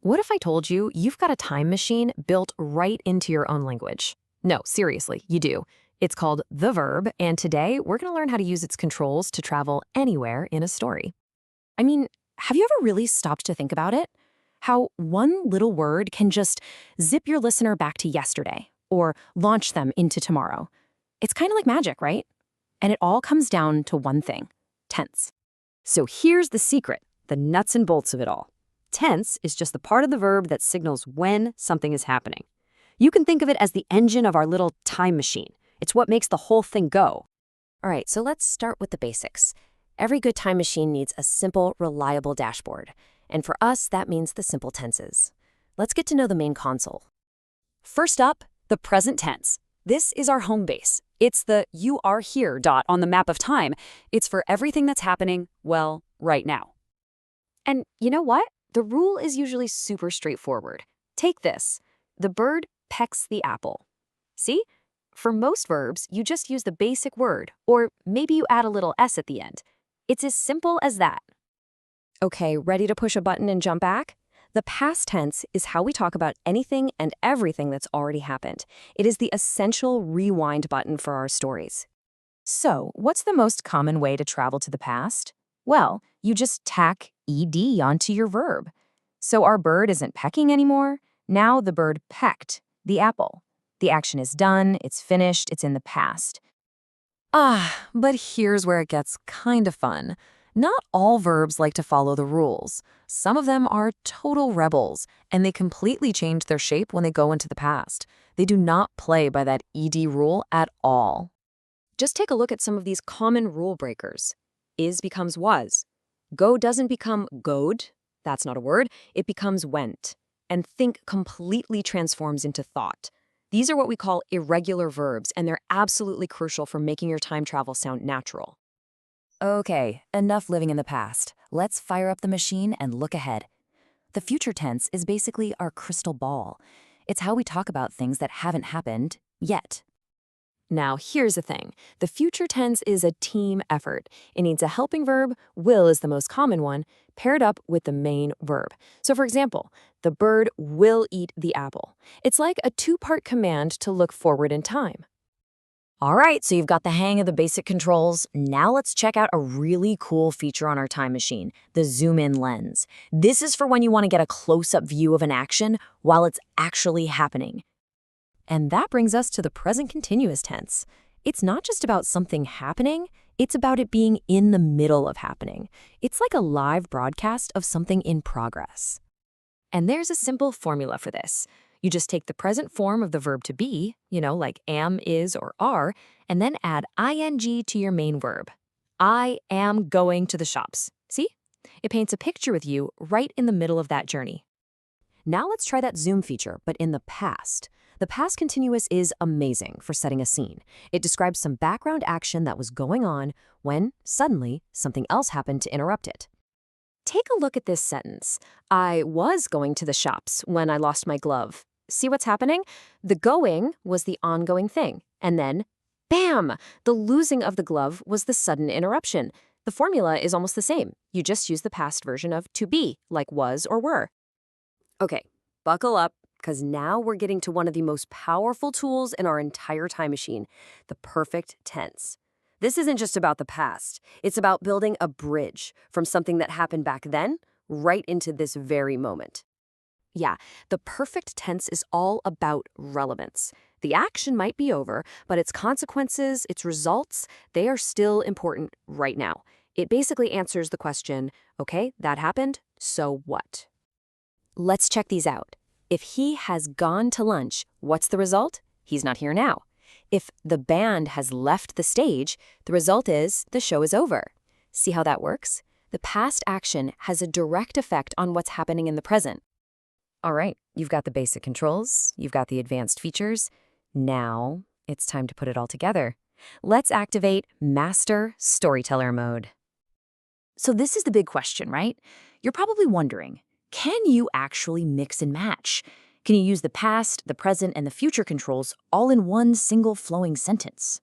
What if I told you you've got a time machine built right into your own language? No, seriously, you do. It's called the verb, and today we're going to learn how to use its controls to travel anywhere in a story. I mean, have you ever really stopped to think about it? How one little word can just zip your listener back to yesterday or launch them into tomorrow. It's kind of like magic, right? And it all comes down to one thing: tense. So here's the secret, the nuts and bolts of it all. Tense is just the part of the verb that signals when something is happening. You can think of it as the engine of our little time machine. It's what makes the whole thing go. All right, so let's start with the basics. Every good time machine needs a simple, reliable dashboard. And for us, that means the simple tenses. Let's get to know the main console. First up, the present tense. This is our home base. It's the "you are here" dot on the map of time. It's for everything that's happening, well, right now. And you know what? The rule is usually super straightforward. Take this. The bird pecks the apple. See? For most verbs, you just use the basic word, or maybe you add a little s at the end. It's as simple as that. Okay, ready to push a button and jump back? The past tense is how we talk about anything and everything that's already happened. It is the essential rewind button for our stories. So, what's the most common way to travel to the past? Well, you just tack ed onto your verb. So our bird isn't pecking anymore. Now the bird pecked the apple. The action is done, it's finished, it's in the past. But here's where it gets kind of fun. Not all verbs like to follow the rules. Some of them are total rebels, and they completely change their shape when they go into the past. They do not play by that ed rule at all. Just take a look at some of these common rule breakers. Is becomes was. Go doesn't become goed. That's not a word. It becomes went. And think completely transforms into thought. These are what we call irregular verbs, and they're absolutely crucial for making your time travel sound natural. Okay, enough living in the past. Let's fire up the machine and look ahead. The future tense is basically our crystal ball. It's how we talk about things that haven't happened yet. Now, here's the thing. The future tense is a team effort. It needs a helping verb, will is the most common one, paired up with the main verb. So for example, the bird will eat the apple. It's like a two-part command to look forward in time. All right, so you've got the hang of the basic controls. Now let's check out a really cool feature on our time machine, the zoom-in lens. This is for when you want to get a close-up view of an action while it's actually happening. And that brings us to the present continuous tense. It's not just about something happening, it's about it being in the middle of happening. It's like a live broadcast of something in progress. And there's a simple formula for this. You just take the present form of the verb to be, like am, is, or are, and then add ing to your main verb. I am going to the shops. See? It paints a picture with you right in the middle of that journey. Now let's try that zoom feature, but in the past. The past continuous is amazing for setting a scene. It describes some background action that was going on when, suddenly, something else happened to interrupt it. Take a look at this sentence. I was going to the shops when I lost my glove. See what's happening? The going was the ongoing thing. And then, bam! The losing of the glove was the sudden interruption. The formula is almost the same. You just use the past version of to be, like was or were. Okay, buckle up, because now we're getting to one of the most powerful tools in our entire time machine, the perfect tense. This isn't just about the past. It's about building a bridge from something that happened back then right into this very moment. Yeah, the perfect tense is all about relevance. The action might be over, but its consequences, its results, they are still important right now. It basically answers the question, okay, that happened, so what? Let's check these out. If he has gone to lunch, what's the result? He's not here now. If the band has left the stage, the result is the show is over. See how that works? The past action has a direct effect on what's happening in the present. All right, you've got the basic controls, you've got the advanced features. Now it's time to put it all together. Let's activate Master Storyteller mode. So this is the big question, right? You're probably wondering, can you actually mix and match? Can you use the past, the present, and the future controls all in one single flowing sentence?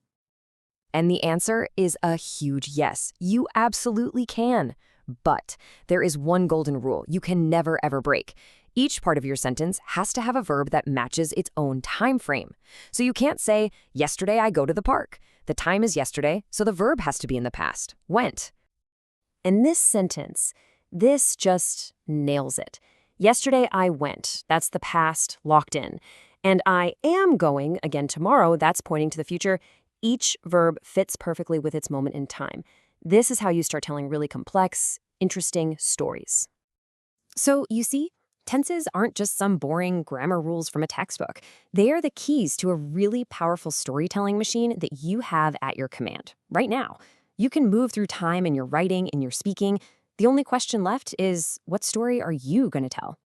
And the answer is a huge yes. You absolutely can. But there is one golden rule you can never ever break. Each part of your sentence has to have a verb that matches its own time frame. So you can't say, yesterday I go to the park. The time is yesterday, so the verb has to be in the past, went. In this sentence, this just nails it. Yesterday I went, that's the past, locked in. And I am going, again tomorrow, that's pointing to the future. Each verb fits perfectly with its moment in time. This is how you start telling really complex, interesting stories. So you see, tenses aren't just some boring grammar rules from a textbook. They are the keys to a really powerful storytelling machine that you have at your command right now. You can move through time in your writing, in your speaking. The only question left is, what story are you going to tell?